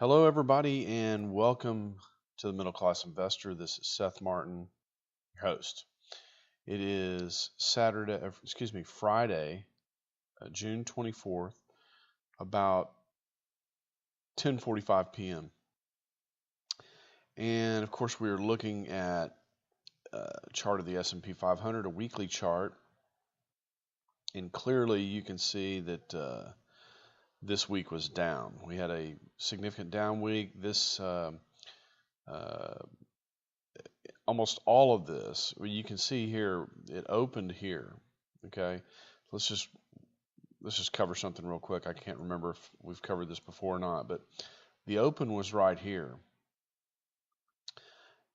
Hello, everybody, and welcome to the Middle Class Investor. This is Seth Martin, your host. It is Friday, June 24th, about 10:45 p.m. And of course, we are looking at a chart of the S&P 500, a weekly chart, and clearly you can see that this week was down. We had a significant down week. This almost all of this, you can see here, it opened here. Okay, let's just cover something real quick. I can't remember if we've covered this before or not, but the open was right here,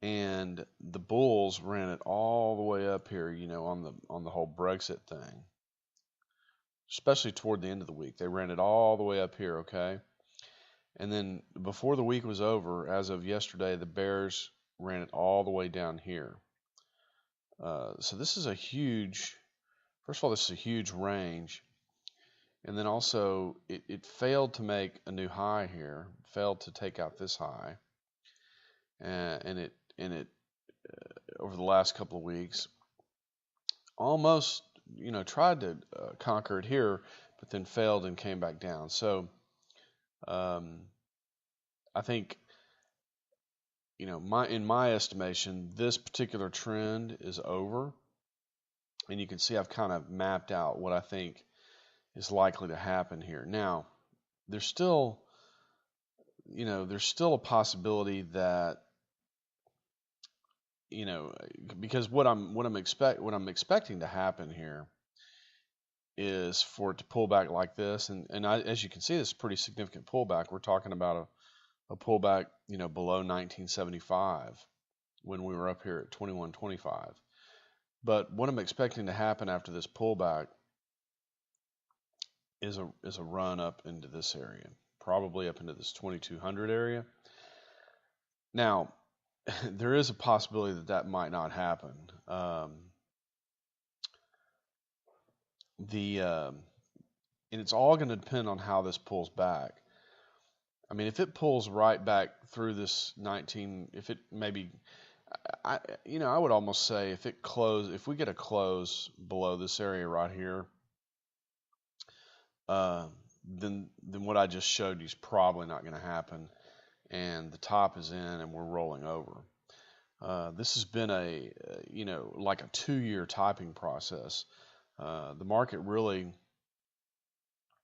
and the bulls ran it all the way up here. On the whole Brexit thing, especially toward the end of the week, they ran it all the way up here. Okay, and then before the week was over, as of yesterday, the bears ran it all the way down here. So this is first of all, this is a huge range. And then also, it failed to make a new high here, failed to take out this high. And it over the last couple of weeks, almost, tried to conquer it here, but then failed and came back down. So I think, in my estimation, this particular trend is over. And you can see I've kind of mapped out what I think is likely to happen here. Now, there's still a possibility that, because what I'm expecting to happen here is for it to pull back like this, and as you can see, this is a pretty significant pullback. We're talking about a pullback, below 1975 when we were up here at 2125. But what I'm expecting to happen after this pullback is a run up into this area, probably up into this 2200 area. Now, there is a possibility that that might not happen. And it's all going to depend on how this pulls back. I mean, if it pulls right back through this if it maybe, I would almost say if we get a close below this area right here, then what I just showed you is probably not going to happen, and the top is in, and we're rolling over. This has been like a 2-year typing process. The market really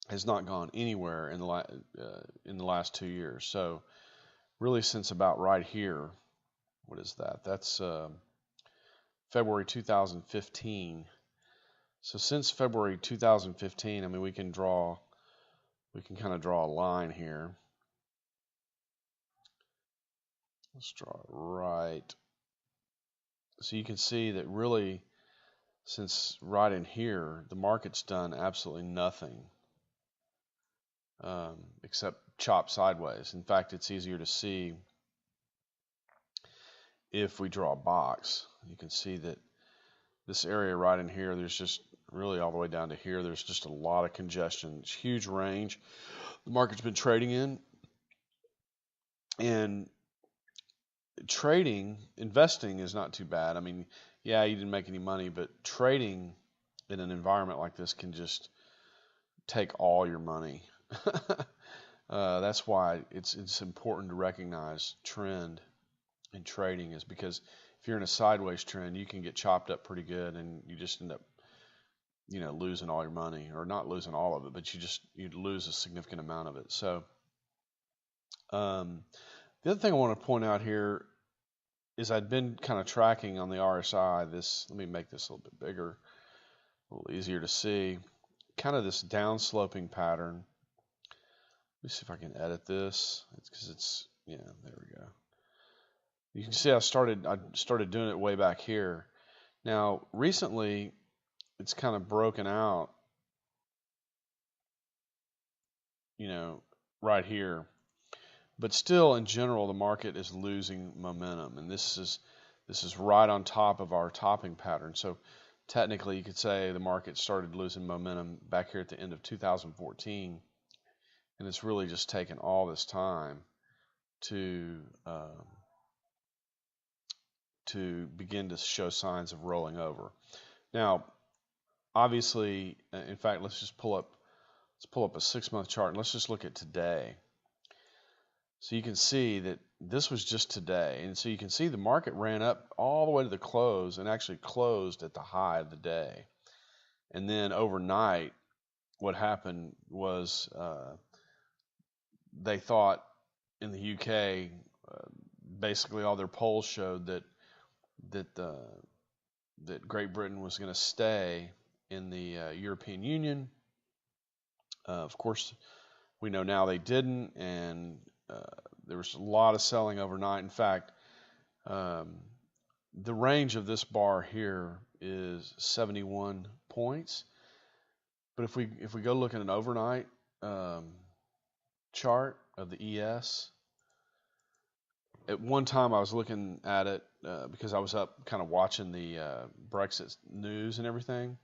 has not gone anywhere in the last 2 years. So really, since about right here, what is that? That's February 2015. So since February 2015, I mean, we can kind of draw a line here. Let's draw it right. So you can see that really, since right in here, the market's done absolutely nothing except chop sideways. In fact, it's easier to see if we draw a box. You can see that this area right in here, there's just really all the way down to here, there's just a lot of congestion. It's a huge range the market's been trading in. And investing is not too bad. I mean, yeah, you didn't make any money, but trading in an environment like this can just take all your money. That's why it's important to recognize trend in trading, is because if you're in a sideways trend, you can get chopped up pretty good, and you just end up, losing all your money, or not losing all of it, but you'd lose a significant amount of it. So the other thing I want to point out here is I'd been kind of tracking on the RSI let me make this a little bit bigger, a little easier to see, kind of this downsloping pattern. Let me see if I can edit this. There we go. You can see I started doing it way back here. Now, recently, it's kind of broken out, right here. But still, in general, the market is losing momentum, and this is right on top of our topping pattern. So technically, you could say the market started losing momentum back here at the end of 2014, and it's really just taken all this time to begin to show signs of rolling over. Now, obviously, in fact, let's pull up a 6-month chart and let's just look at today. So you can see that this was just today, and so you can see the market ran up all the way to the close and actually closed at the high of the day. And then overnight, what happened was they thought in the UK, basically all their polls showed that Great Britain was going to stay in the European Union. Of course, we know now they didn't, and there was a lot of selling overnight. In fact, the range of this bar here is 71 points. But if we go look at an overnight chart of the ES, at one time I was looking at it because I was up kind of watching the Brexit news and everything.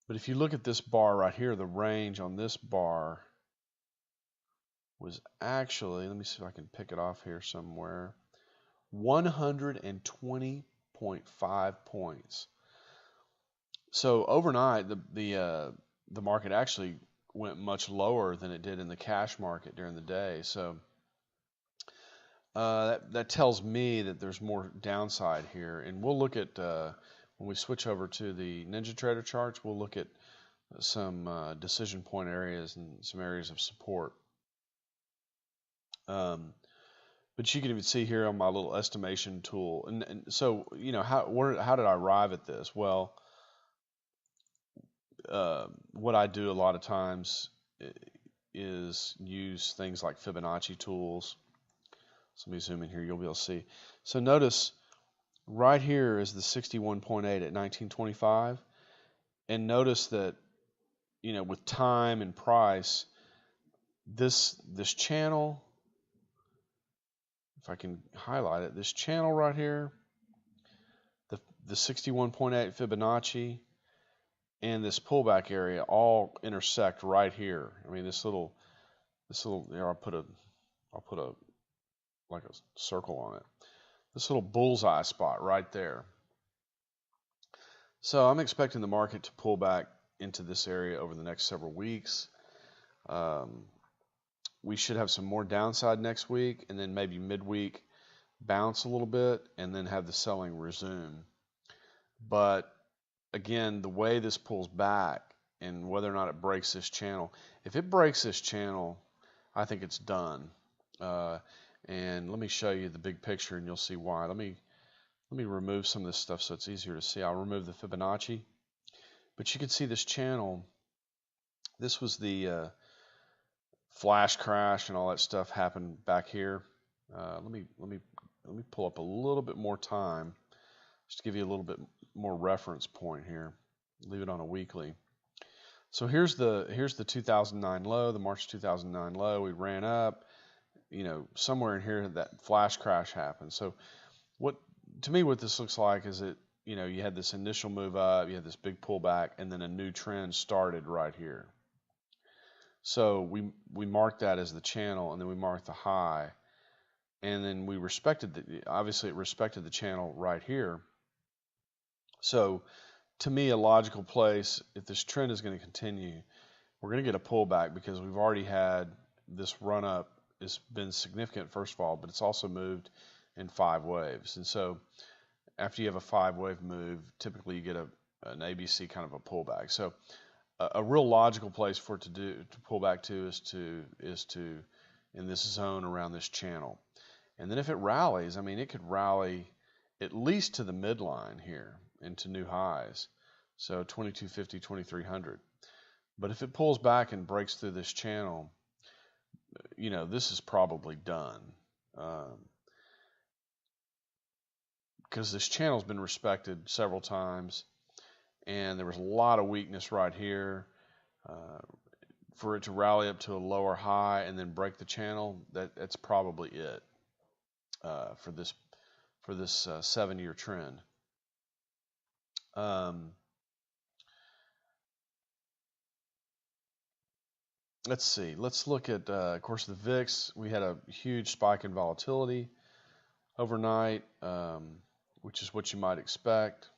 But if you look at this bar right here, the range on this bar was actually, let me see if I can pick it off here somewhere, 120.5 points. So overnight, the market actually went much lower than it did in the cash market during the day. So that tells me that there's more downside here. And we'll look at, when we switch over to the NinjaTrader charts, we'll look at some decision point areas and some areas of support. But you can even see here on my little estimation tool. And so, you know, how did I arrive at this? Well, what I do a lot of times is use things like Fibonacci tools. So let me zoom in here, you'll be able to see. So notice right here is the 61.8 at 1925. And notice that, you know, with time and price, this channel, if I can highlight it, this channel right here, the 61.8 Fibonacci and this pullback area all intersect right here. I mean, this little, there, I'll put a like a circle on it. This little bullseye spot right there. So I'm expecting the market to pull back into this area over the next several weeks. We should have some more downside next week, and then maybe midweek bounce a little bit, and then have the selling resume. But again, the way this pulls back and whether or not it breaks this channel, if it breaks this channel, I think it's done. And let me show you the big picture, and you'll see why. Let me remove some of this stuff so it's easier to see. I'll remove the Fibonacci, but you can see this channel. This was the flash crash and all that stuff happened back here. Let me pull up a little bit more time just to give you a little bit more reference point here. Leave it on a weekly. So here's the 2009 low, the March 2009 low. We ran up, you know, somewhere in here that flash crash happened. So what this looks like is that, you know, you had this initial move up, you had this big pullback, and then a new trend started right here. So we marked that as the channel, and then we marked the high, and then we obviously it respected the channel right here. So to me, a logical place, if this trend is going to continue, we're going to get a pullback because we've already had this run up. It's been significant, first of all, but it's also moved in 5 waves. And so after you have a 5-wave move, typically you get an ABC kind of a pullback. So a real logical place for it to pull back to is to in this zone around this channel. And then if it rallies, I mean, it could rally at least to the midline here into new highs. So 2250, 2300. But if it pulls back and breaks through this channel, you know, this is probably done. Because this channel's been respected several times, and there was a lot of weakness right here. For it to rally up to a lower high and then break the channel, that's probably it for this 7-year trend. let's see. Let's look at, of course, the VIX. We had a huge spike in volatility overnight, which is what you might expect.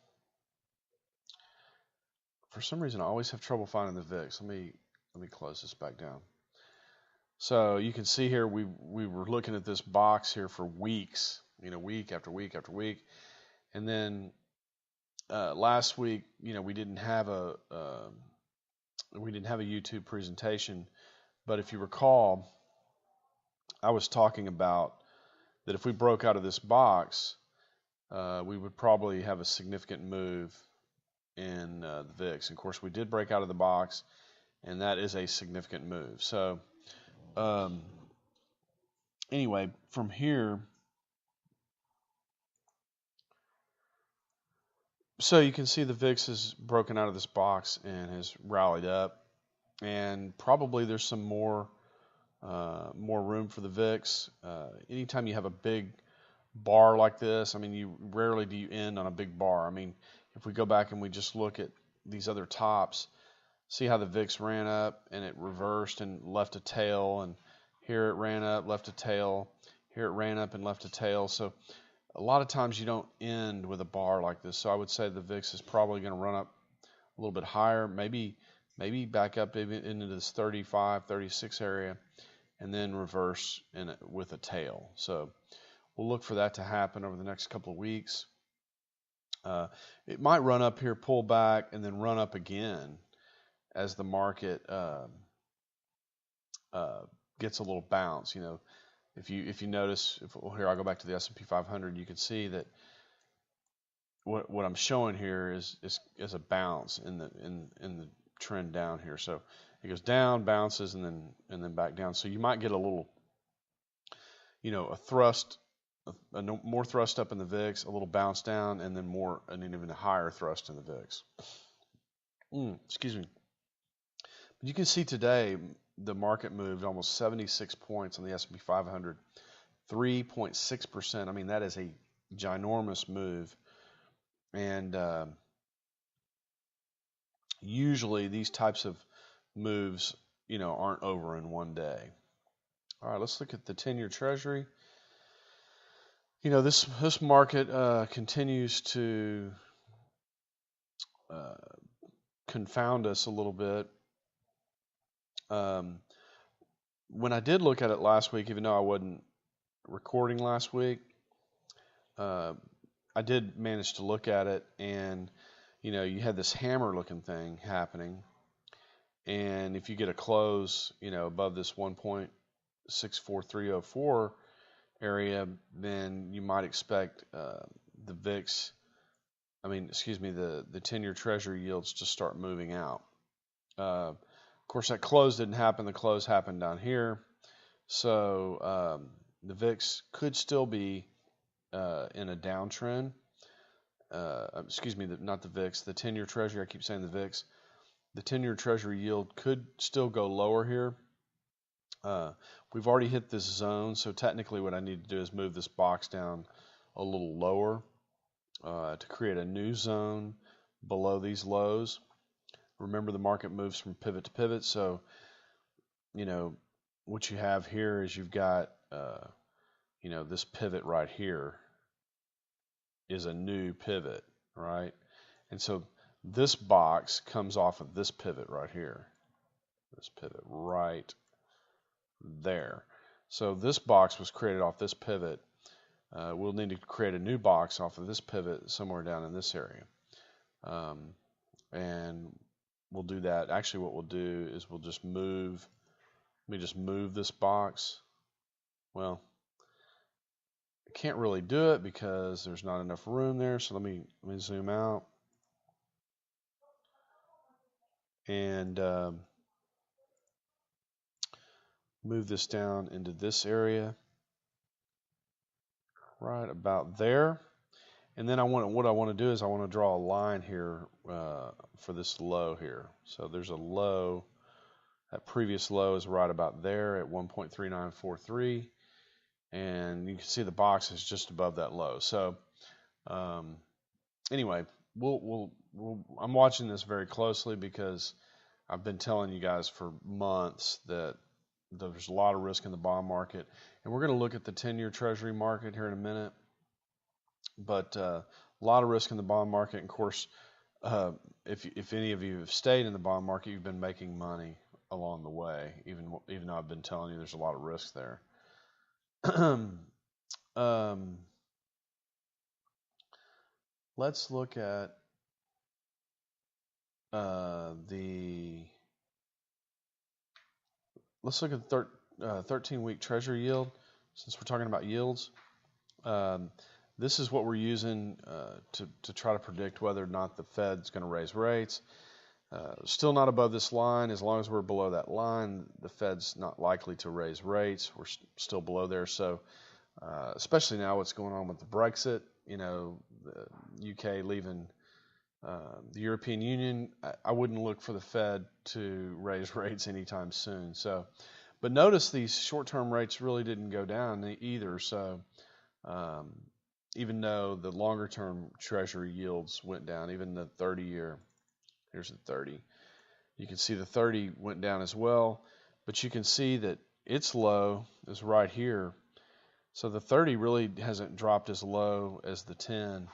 For some reason, I always have trouble finding the VIX. Let me close this back down. So you can see here we were looking at this box here for weeks, week after week after week, and then last week, we didn't have a YouTube presentation, but if you recall, I was talking about that if we broke out of this box, we would probably have a significant move in the VIX. And of course, we did break out of the box, and that is a significant move. So anyway, from here, so you can see the VIX has broken out of this box and has rallied up, and probably there's some more room for the VIX. Anytime you have a big bar like this, I mean, you rarely do you end on a big bar. I mean, if we go back and we just look at these other tops, see how the VIX ran up and it reversed and left a tail, and here it ran up, left a tail, here it ran up and left a tail. So a lot of times you don't end with a bar like this. So I would say the VIX is probably going to run up a little bit higher, maybe back up into this 35, 36 area, and then reverse with a tail. So we'll look for that to happen over the next couple of weeks. It might run up here, pull back, and then run up again as the market gets a little bounce. If you notice, here I'll go back to the S&P 500, you can see that what I'm showing here is a bounce in the trend down here. So it goes down, bounces, and then back down. So you might get a little, a thrust, more thrust up in the VIX, a little bounce down, and then an even higher thrust in the VIX. Excuse me. But you can see today the market moved almost 76 points on the S&P 500, 3.6%. I mean, that is a ginormous move. And usually these types of moves, aren't over in one day. All right, let's look at the 10-year Treasury. This market continues to confound us a little bit. When I did look at it last week, even though I wasn't recording last week, I did manage to look at it, and you had this hammer looking thing happening, and if you get a close above this 1.64304 area, then you might expect the VIX, the 10-year Treasury yields to start moving out. Of course, that close didn't happen. The close happened down here. So the VIX could still be in a downtrend. Not the VIX, the 10-year Treasury. I keep saying the VIX. The 10-year Treasury yield could still go lower here. We've already hit this zone, so technically what I need to do is move this box down a little lower to create a new zone below these lows. Remember, the market moves from pivot to pivot, so what you have here is you've got this pivot right here is a new pivot, right? And so this box comes off of this pivot right here, this pivot right there. So this box was created off this pivot. We'll need to create a new box off of this pivot somewhere down in this area, and we'll do that. Actually, what we'll do is we'll just move. Let me just move this box. Well, I can't really do it because there's not enough room there. So let me zoom out and move this down into this area, right about there. And then what I want to do is I want to draw a line here for this low here. So there's a low. That previous low is right about there at 1.3943, and you can see the box is just above that low. So anyway, I'm watching this very closely because I've been telling you guys for months that there's a lot of risk in the bond market, and we're going to look at the 10-year Treasury market here in a minute. But a lot of risk in the bond market, and of course, if any of you have stayed in the bond market, you've been making money along the way, even though I've been telling you there's a lot of risk there. Let's look at let's look at the 13-week Treasury yield, since we're talking about yields. This is what we're using to try to predict whether or not the Fed's going to raise rates. Still not above this line. As long as we're below that line, the Fed's not likely to raise rates. We're still below there. So, especially now what's going on with the Brexit, the UK leaving the European Union, I wouldn't look for the Fed to raise rates anytime soon. So, but notice these short-term rates really didn't go down either. So, even though the longer-term Treasury yields went down, even the 30-year, here's the 30. You can see the 30 went down as well, but you can see that its low is right here. So the 30 really hasn't dropped as low as the 10.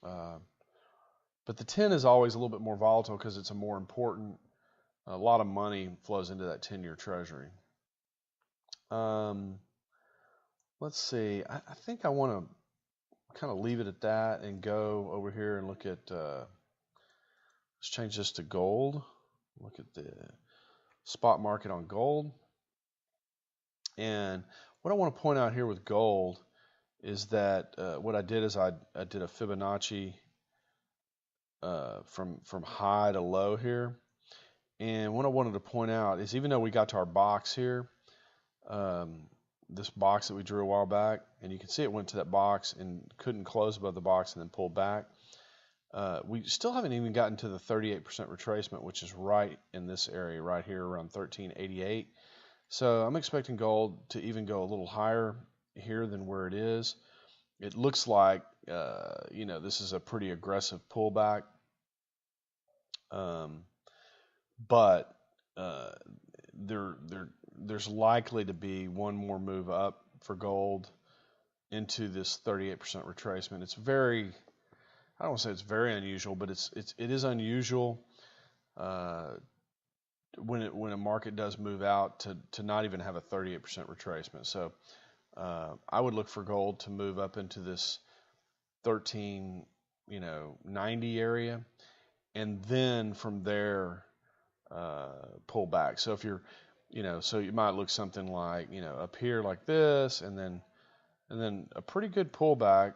But the 10 is always a little bit more volatile because it's a more important, a lot of money flows into that 10-year Treasury. Let's see. I think I want to kind of leave it at that and go over here and look at, let's change this to gold. Look at the spot market on gold. And what I want to point out here with gold is that what I did is I did a Fibonacci from high to low here. And what I wanted to point out is, even though we got to our box here, this box that we drew a while back, and you can see it went to that box and couldn't close above the box and then pulled back. We still haven't even gotten to the 38% retracement, which is right in this area right here around 1388. So I'm expecting gold to even go a little higher here than where it is. It looks like this is a pretty aggressive pullback, but there's likely to be one more move up for gold into this 38% retracement. It's very, I don't want to say it's very unusual, but it is unusual when a market does move out to not even have a 38% retracement. So I would look for gold to move up into this 1390 area, and then from there pull back. So if you're so you might look something like up here like this, and then a pretty good pullback,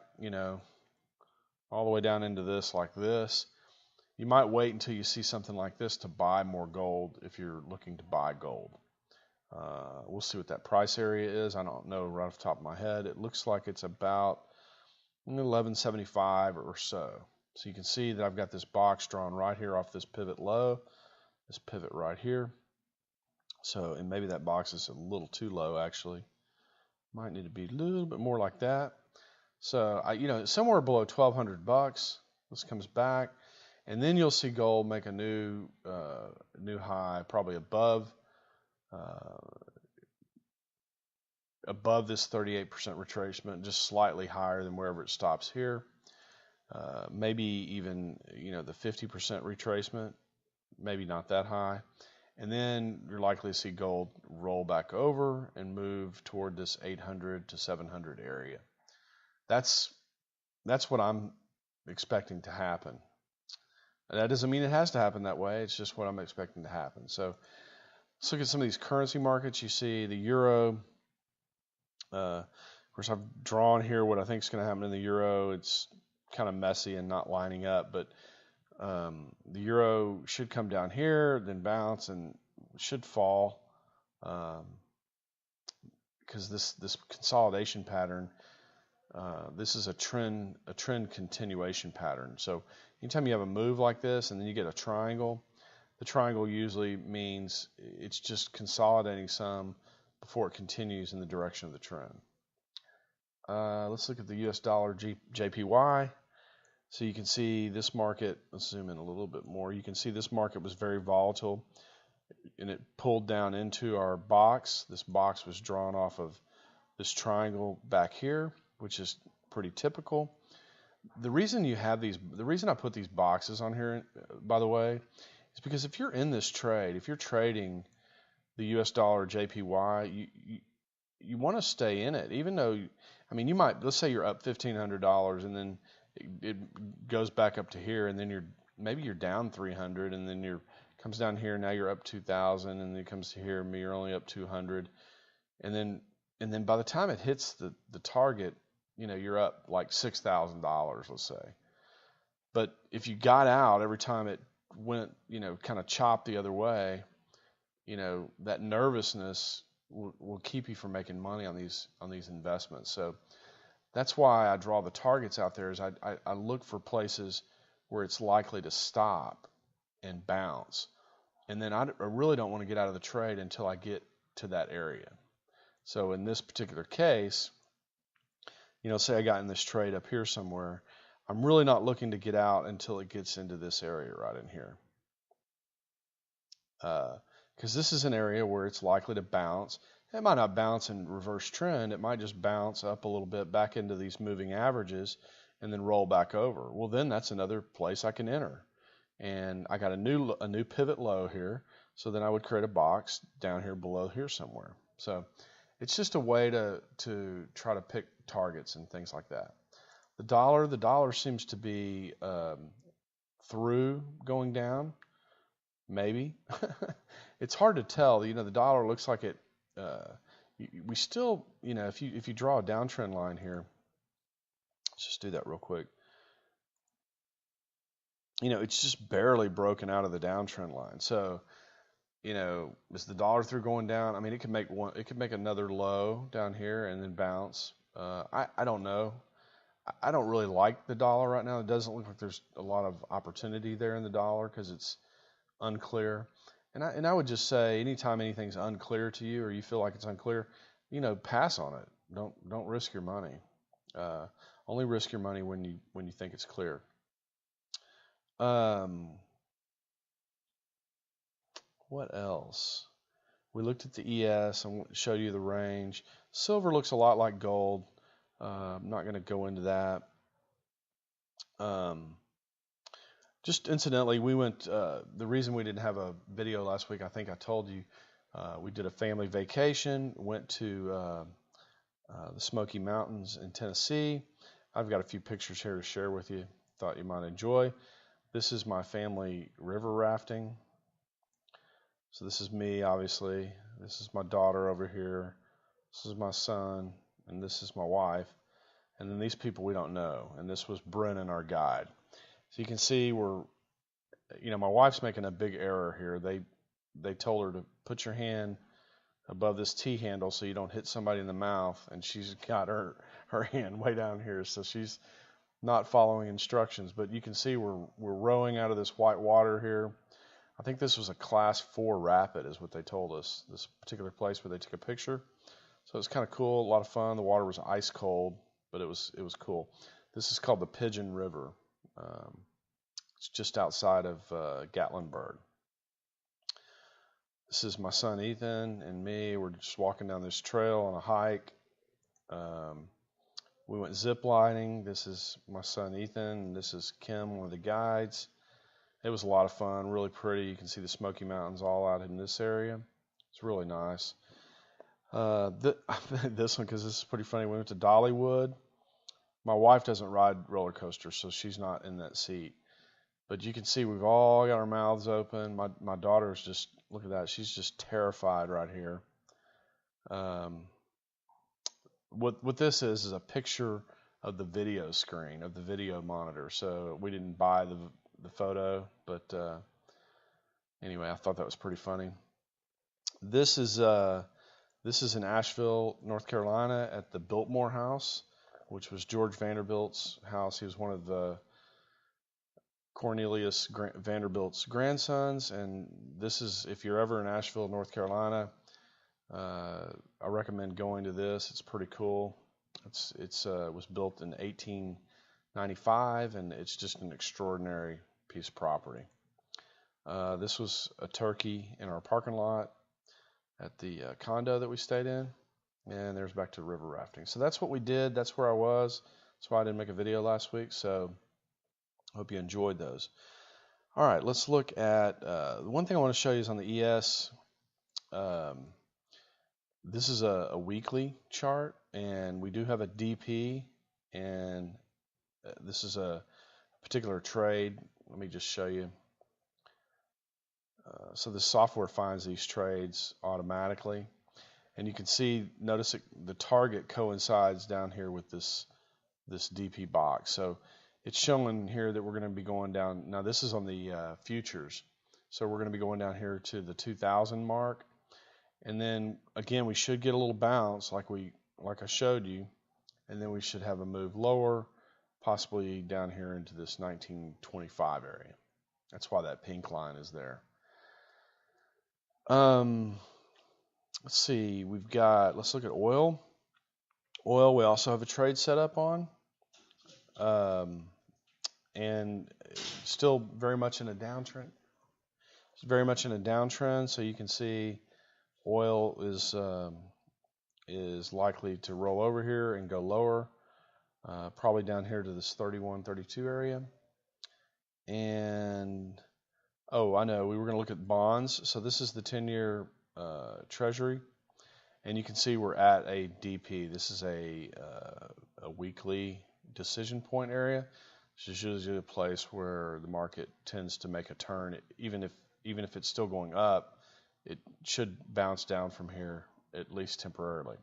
all the way down into this like this. You might wait until you see something like this to buy more gold if you're looking to buy gold. We'll see what that price area is. I don't know right off the top of my head. It looks like it's about 1175 or so. So you can see that I've got this box drawn right here off this pivot low, this pivot right here. So, and maybe that box is a little too low actually. Might need to be a little bit more like that. So, somewhere below $1,200, this comes back, and then you'll see gold make a new high, probably above this 38% retracement, just slightly higher than wherever it stops here. Maybe even the 50% retracement, maybe not that high. And then you're likely to see gold roll back over and move toward this 800 to 700 area. That's what I'm expecting to happen. That doesn't mean it has to happen that way. It's just what I'm expecting to happen. So let's look at some of these currency markets. You see the euro. Of course, I've drawn here what I think is going to happen in the euro. It's kind of messy and not lining up, but the euro should come down here, then bounce, and should fall because this consolidation pattern. This is a trend continuation pattern. So anytime you have a move like this and then you get a triangle, the triangle usually means it's just consolidating some before it continues in the direction of the trend. Let's look at the US dollar JPY. So you can see this market, let's zoom in a little bit more. You can see this market was very volatile, and it pulled down into our box. This box was drawn off of this triangle back here, which is pretty typical. The reason I put these boxes on here, by the way, is because if you're in this trade, if you're trading the US dollar JPY, you want to stay in it, even though, I mean, you might, let's say you're up $1,500 and then it goes back up to here, and then maybe you're down 300, and then comes down here, now you're up 2,000, and then it comes to here, you're only up 200, and then by the time it hits the target, you're up like $6,000, let's say. But if you got out every time it went, kind of chopped the other way, that nervousness will keep you from making money on these investments. So that's why I draw the targets out there. Is I look for places where it's likely to stop and bounce, and then I really don't want to get out of the trade until I get to that area. So in this particular case, say I got in this trade up here somewhere, I'm really not looking to get out until it gets into this area right in here. Because this is an area where it's likely to bounce. It might not bounce in reverse trend. It might just bounce up a little bit back into these moving averages and then roll back over. Well, then that's another place I can enter. And I got a new pivot low here. So then I would create a box down here below here somewhere. So it's just a way to try to pick targets and things like that. The dollar seems to be through going down. Maybe. It's hard to tell. The dollar looks like it. We still, if you draw a downtrend line here, let's just do that real quick. It's just barely broken out of the downtrend line. So, is the dollar through going down? I mean, it could make another low down here and then bounce. I don't know. I don't really like the dollar right now. It doesn't look like there's a lot of opportunity there in the dollar because it's unclear. And I would just say, anytime anything's unclear to you or you feel like it's unclear, pass on it. Don't risk your money. Only risk your money when you think it's clear. What else? We looked at the ES and showed you the range. Silver looks a lot like gold. I'm not going to go into that. Just incidentally, we went, the reason we didn't have a video last week, I think I told you, we did a family vacation, went to the Smoky Mountains in Tennessee. I've got a few pictures here to share with you, thought you might enjoy. This is my family river rafting. So this is me, obviously. This is my daughter over here. This is my son, and this is my wife. And then these people we don't know. And this was Brennan, our guide. So you can see my wife's making a big error here. They told her to put your hand above this T handle so you don't hit somebody in the mouth, and she's got her hand way down here, so she's not following instructions. But you can see we're rowing out of this white water here. I think this was a class 4 rapid is what they told us, this particular place where they took a picture. So it's kind of cool, a lot of fun. The water was ice cold, but it was cool. This is called the Pigeon River. It's just outside of Gatlinburg. This is my son Ethan and me. We're just walking down this trail on a hike. We went zip lining. This is my son Ethan, and this is Kim, one of the guides. It was a lot of fun, really pretty. You can see the Smoky Mountains all out in this area. It's really nice. This one, because this is pretty funny. We went to Dollywood. My wife doesn't ride roller coasters, so she's not in that seat. But you can see we've all got our mouths open. My daughter's just, look at that. She's just terrified right here. What this is a picture of the video screen, of the video monitor. So we didn't buy the photo, but anyway, I thought that was pretty funny. This is in Asheville, North Carolina, at the Biltmore House, which was George Vanderbilt's house. He was one of the Cornelius Vanderbilt's grandsons, and this is, if you're ever in Asheville, North Carolina, I recommend going to this. It's pretty cool. It was built in $95, and it's just an extraordinary piece of property. This was a turkey in our parking lot at the condo that we stayed in, and there's back to river rafting. So that's what we did. That's where I was. That's why I didn't make a video last week. So I hope you enjoyed those. All right, let's look at the one thing I want to show you is on the ES. This is a weekly chart, and we do have a DP, and this is a particular trade. Let me just show you. So the software finds these trades automatically, and you can see, notice the target coincides down here with this DP box. So it's showing here that we're going to be going down. Now this is on the futures, so we're going to be going down here to the 2000 mark, and then again we should get a little bounce like I showed you, and then we should have a move lower, possibly down here into this 1925 area. That's why that pink line is there. Let's see, let's look at oil. Oil, we also have a trade set up on, and still very much in a downtrend. It's very much in a downtrend, so you can see oil is likely to roll over here and go lower, probably down here to this 31, 32 area. And oh, I know, we were going to look at bonds. So this is the 10-year Treasury, and you can see we're at a DP. This is a weekly decision point area. This is usually a place where the market tends to make a turn. Even if it's still going up, it should bounce down from here, at least temporarily.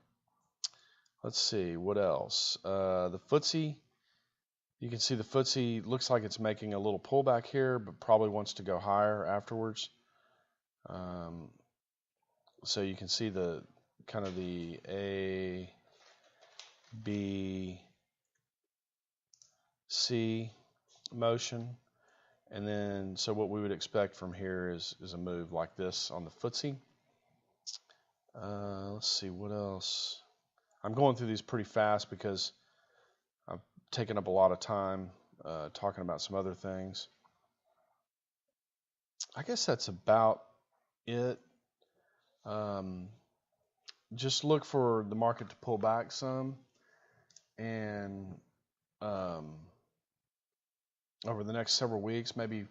Let's see, what else? The FTSE. You can see the FTSE looks like it's making a little pullback here, but probably wants to go higher afterwards. So you can see the kind of the A, B, C motion. And then, so what we would expect from here is a move like this on the FTSE. Let's see, what else? I'm going through these pretty fast because I've taken up a lot of time talking about some other things. I guess that's about it. Just look for the market to pull back some, and over the next several weeks, maybe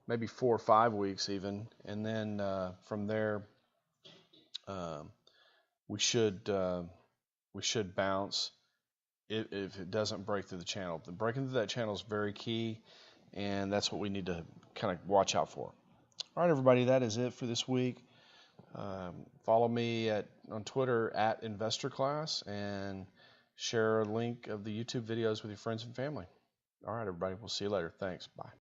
4 or 5 weeks even, and then from there we should bounce if it doesn't break through the channel. The breaking through that channel is very key, and that's what we need to kind of watch out for. All right, everybody, that is it for this week. Follow me on Twitter at InvestorClass, and share a link of the YouTube videos with your friends and family. All right, everybody, we'll see you later. Thanks. Bye.